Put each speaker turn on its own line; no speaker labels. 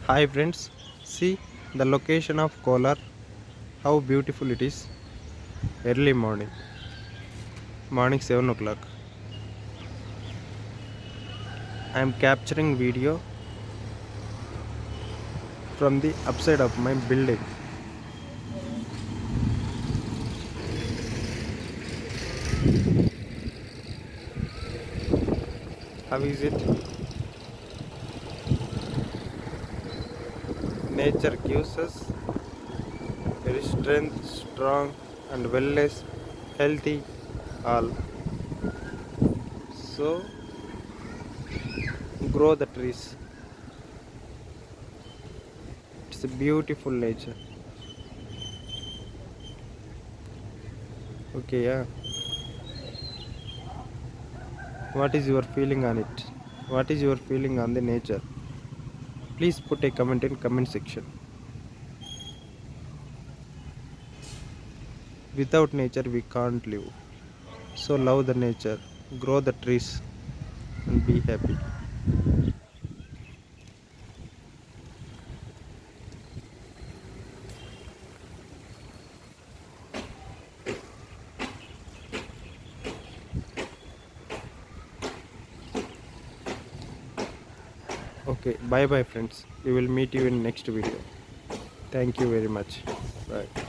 Hi friends, see the location of Kolar, how beautiful it is. Early morning 7 o'clock. I am capturing video from the upside of my building. How is it? Nature gives us very strength, strong and wellness, healthy all. So grow the trees. It's a beautiful nature. Okay, yeah. What is your feeling on it? What is your feeling on the nature? Please put a comment in comment section. Without nature we can't live. So love the nature, grow the trees and be happy. Okay, bye bye friends. We will meet you in next video. Thank you very much. Bye.